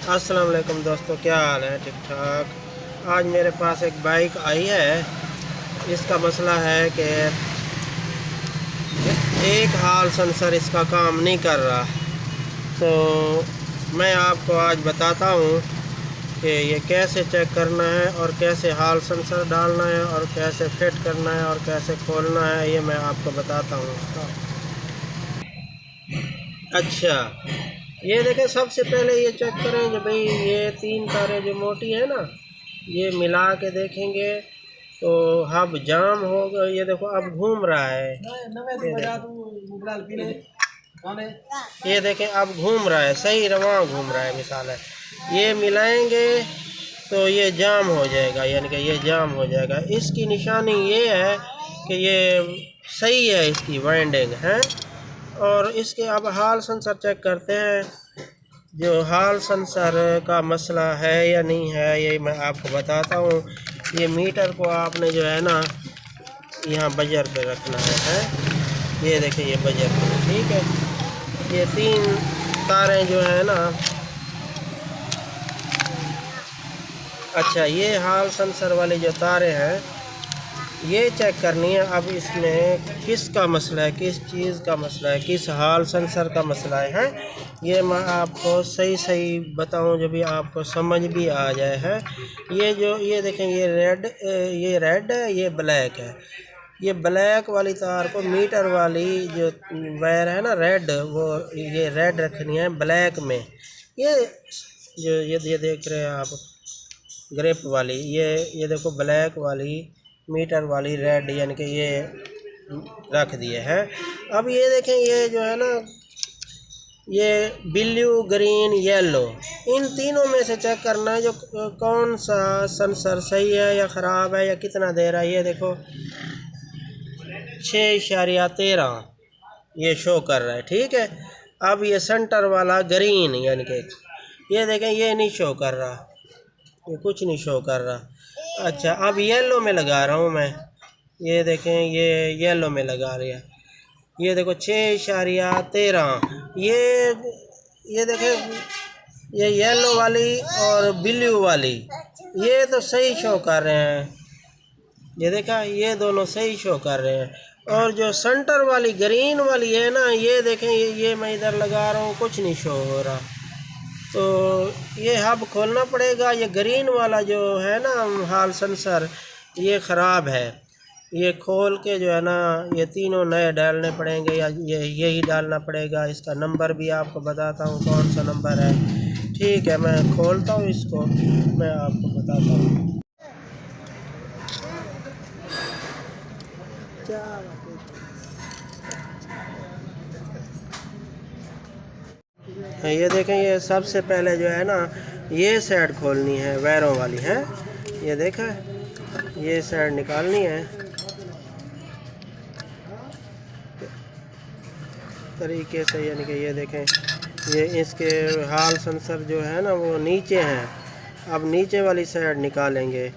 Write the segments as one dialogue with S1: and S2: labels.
S1: अस्सलाम वालेकुम दोस्तों, क्या हाल है? ठीक ठाक। आज मेरे पास एक बाइक आई है। इसका मसला है कि एक हाल सेंसर इसका काम नहीं कर रहा। तो मैं आपको आज बताता हूँ कि ये कैसे चेक करना है और कैसे हाल सेंसर डालना है और कैसे फिट करना है और कैसे खोलना है, ये मैं आपको बताता हूँ। अच्छा, ये देखें, सबसे पहले ये चेक करें कि भाई ये 3 तारें जो मोटी है ना, ये मिला के देखेंगे तो हब जाम हो गया। ये देखो अब घूम रहा है। ये देखें अब घूम रहा है, सही रवां घूम रहा है। मिसाल है, ये मिलाएंगे तो ये जाम हो जाएगा, यानी कि ये जाम हो जाएगा। इसकी निशानी ये है कि ये सही है, इसकी वाइंडिंग है। और इसके अब हाल सेंसर चेक करते हैं। जो हाल सेंसर का मसला है या नहीं है, ये मैं आपको बताता हूँ। ये मीटर को आपने जो है ना यहाँ बजर पे रखना है। ये देखिए, ये बजर पे, ठीक है। ये 3 तारें जो है ना, अच्छा, ये हाल सेंसर वाली जो तारें हैं ये चेक करनी है। अब इसमें किसका मसला है, किस चीज़ का मसला है, किस हाल सेंसर का मसला है, ये मैं आपको सही बताऊं जो भी आपको समझ भी आ जाए है। ये देखें, ये रेड है, ये ब्लैक है। ये ब्लैक वाली तार को मीटर वाली जो वायर है ना रेड, वो ये रेड रखनी है ब्लैक में। ये जो ये देख रहे हैं आप, ग्रिप वाली, ये देखो ब्लैक वाली, मीटर वाली रेड, यानी कि ये रख दिए हैं। अब ये देखें, ये जो है ना, ये ब्लू, ग्रीन, येलो, इन तीनों में से चेक करना है जो कौन सा सेंसर सही है या ख़राब है या कितना दे रहा है। ये देखो 6.13 ये शो कर रहा है, ठीक है। अब ये सेंटर वाला ग्रीन, यानी कि ये देखें, ये नहीं शो कर रहा, ये कुछ नहीं शो कर रहा। अच्छा, अब येलो में लगा रहा हूँ मैं। ये देखें, ये येलो में लगा रहा है। ये देखो 6.13। ये देखें, ये येलो वाली और ब्लू वाली ये तो सही शो कर रहे हैं। ये देखा, ये दोनों सही शो कर रहे हैं। और जो सेंटर वाली ग्रीन वाली है ना, ये देखें, ये मैं इधर लगा रहा हूँ, कुछ नहीं शो हो रहा। तो ये हब खोलना पड़ेगा। ये ग्रीन वाला जो है ना हाल सेंसर, ये ख़राब है। ये खोल के जो है ना, ये तीनों नए डालने पड़ेंगे या यही डालना पड़ेगा। इसका नंबर भी आपको बताता हूँ कौन सा नंबर है, ठीक है। मैं खोलता हूँ इसको, मैं आपको बताता हूँ। ये देखें, ये सबसे पहले जो है ना, ये साइड खोलनी है, वायरों वाली है। ये देखा, ये साइड निकालनी है तरीके से, यानी कि ये देखें, ये इसके हाल सेंसर जो है ना वो नीचे हैं। अब नीचे वाली साइड निकालेंगे।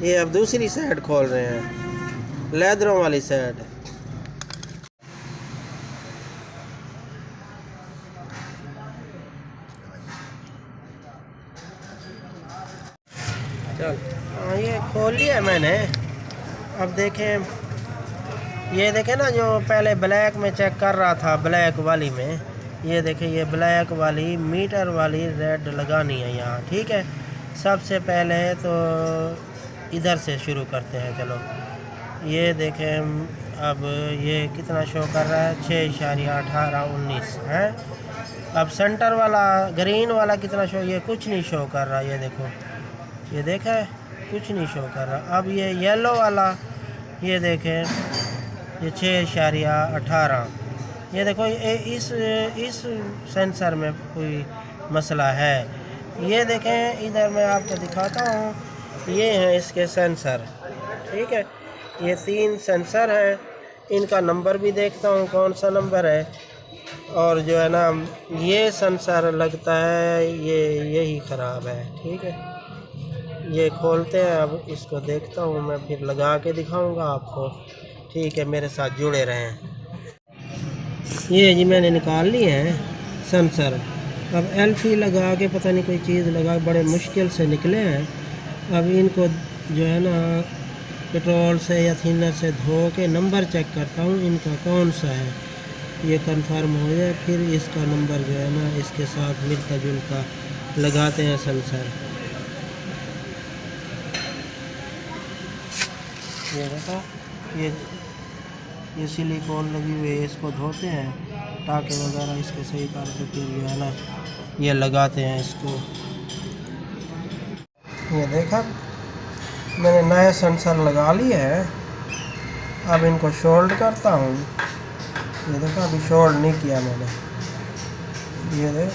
S1: ये अब दूसरी साइड खोल रहे हैं, लेदरों वाली साइड। चल, ये खोल लिया मैंने। अब देखें, ये देखें ना, जो पहले ब्लैक में चेक कर रहा था, ब्लैक वाली में, ये देखें, ये ब्लैक वाली मीटर वाली रेड लगानी है यहाँ, ठीक है। सबसे पहले तो इधर से शुरू करते हैं। चलो, ये देखें, अब ये कितना शो कर रहा है, 6.1819 है। अब सेंटर वाला ग्रीन वाला कितना शो, ये कुछ नहीं शो कर रहा। ये देखो, ये देखा है, कुछ नहीं शो कर रहा। अब ये येलो वाला, ये देखें, ये 6.18। ये देखो, ये इस सेंसर में कोई मसला है। ये देखें, इधर मैं आपको दिखाता हूँ, ये हैं इसके सेंसर, ठीक है। ये 3 सेंसर हैं, इनका नंबर भी देखता हूँ कौन सा नंबर है। और जो है ना, ये सेंसर लगता है यही ख़राब है, ठीक है। ये खोलते हैं, अब इसको देखता हूँ मैं, फिर लगा के दिखाऊंगा आपको। ठीक है, मेरे साथ जुड़े रहें। ये जी मैंने निकाल लिए हैं सेंसर। अब एल्फी लगा के पता नहीं कोई चीज़ लगा, बड़े मुश्किल से निकले हैं। अब इनको जो है ना पेट्रोल से या थिनर से धो के नंबर चेक करता हूँ इनका कौन सा है, ये कंफर्म हो जाए फिर इसका नंबर जो है ना इसके साथ मिलता जुलता लगाते हैं सेंसर। ये देखा, ये सिलिकॉन लगी हुई है, इसको धोते हैं टाके वगैरह इसके सही करके फिर जो है ना ये लगाते हैं इसको। ये देखा, मैंने नए सेंसर लगा लिए हैं। अब इनको शोल्ड करता हूँ। ये देखा, अभी शोल्ड नहीं किया मैंने। ये देख,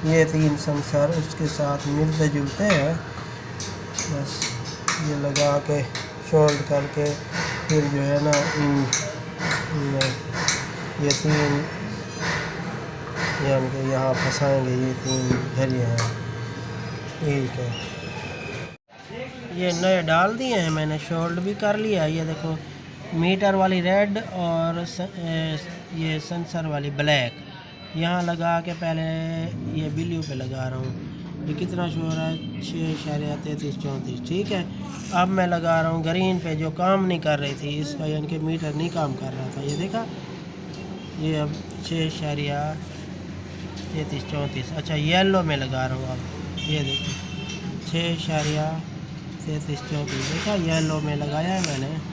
S1: ये 3 सेंसर उसके साथ मिलते जुलते हैं, बस ये लगा के शोल्ड करके फिर जो है ना ये 3 यानी कि यहाँ फंसाएंगे। ये 3 घरियाँ हैं, ठीक है। ये नए डाल दिए हैं मैंने, शोल्ड भी कर लिया। ये देखो, मीटर वाली रेड और ये सेंसर वाली ब्लैक यहाँ लगा के पहले ये ब्लू पे लगा रहा हूँ। ये कितना शो रहा है, 6.3334। ठीक है, अब मैं लगा रहा हूँ ग्रीन पे, जो काम नहीं कर रही थी इसका, यानी कि मीटर नहीं काम कर रहा था। ये देखा, ये अब 6.3334। अच्छा, येलो में लगा रहा हूँ अब। ये देखिए 6.3334 देखा, येलो में लगाया है मैंने।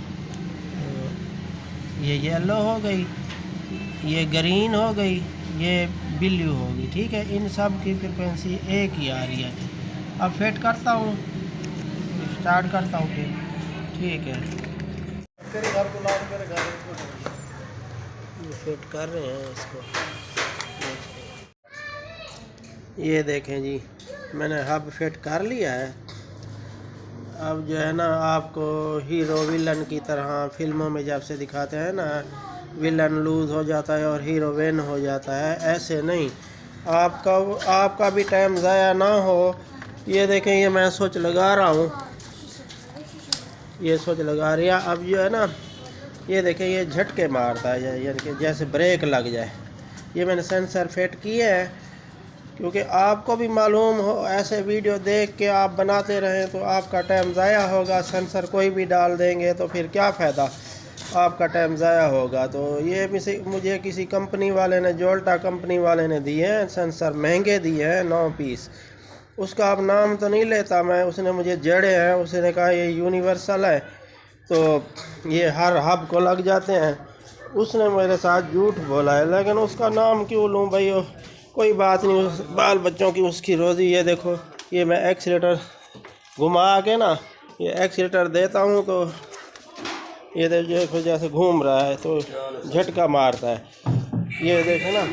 S1: ये येलो हो गई, ये ग्रीन हो गई, ये ब्लू हो गई। ठीक है, इन सब की फ्रिक्वेंसी एक ही आ रही है। अब फिट करता हूँ, स्टार्ट करता हूँ फिर। ठीक है, ये फिट कर रहे हैं इसको। ये देखें जी, मैंने हब फिट कर लिया है। अब जो है ना आपको हीरो विलन की तरह फिल्मों में जब से दिखाते हैं ना, विलन लूज़ हो जाता है और हीरो विन हो जाता है, ऐसे नहीं। आपका भी टाइम ज़ाया ना हो। ये देखें, ये मैं स्विच लगा रहा हूँ, ये स्विच लगा रहा। अब जो है ना ये देखें, ये झटके मारता है, यानी कि जैसे ब्रेक लग जाए। ये मैंने सेंसर फिट किए हैं क्योंकि आपको भी मालूम हो, ऐसे वीडियो देख के आप बनाते रहें तो आपका टाइम ज़ाया होगा। सेंसर कोई भी डाल देंगे तो फिर क्या फ़ायदा, आपका टाइम ज़ाया होगा। तो ये मुझे किसी कंपनी वाले ने, जोल्टा कंपनी वाले ने दिए हैं सेंसर, महंगे दिए हैं 9 पीस। उसका अब नाम तो नहीं लेता मैं, उसने मुझे जड़े हैं, उसने कहा ये यूनिवर्सल है तो ये हर हब को लग जाते हैं। उसने मेरे साथ झूठ बोला है, लेकिन उसका नाम क्यों लूँ भाई, कोई बात नहीं, उस बाल बच्चों की उसकी रोज़ी। ये देखो, ये मैं एक्सीलेटर घुमा के ना, ये एक्सीलेटर देता हूँ तो ये देखो जैसे घूम रहा है तो झटका मारता है। ये देखो ना,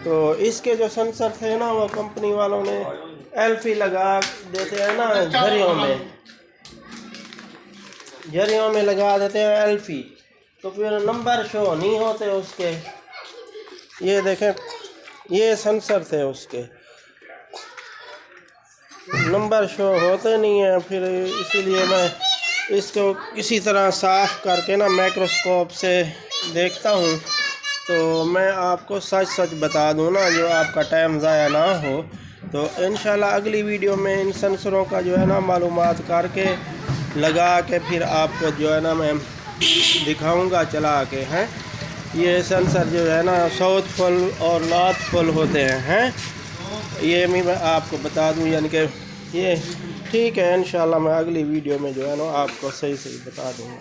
S1: तो इसके जो सेंसर थे ना, वो कंपनी वालों ने एल्फी लगा देते हैं ना, झरियों में लगा देते हैं एल्फी, तो फिर नंबर शो नहीं होते उसके। ये देखें, ये सेंसर थे उसके, नंबर शो होते नहीं हैं। फिर इसीलिए मैं इसको किसी तरह साफ़ करके ना माइक्रोस्कोप से देखता हूँ, तो मैं आपको सच बता दूँ ना, जो आपका टाइम ज़ाया ना हो। तो इंशाल्लाह अगली वीडियो में इन सेंसरों का जो है ना मालूमात करके लगा के फिर आपको जो है ना मैं दिखाऊंगा चला के। हैं ये सेंसर जो है ना साउथ पोल और नॉर्थ पोल होते हैं, ये मैं आपको बता दूं, यानी कि ये ठीक है। इंशाल्लाह मैं अगली वीडियो में जो है ना आपको सही बता दूंगा।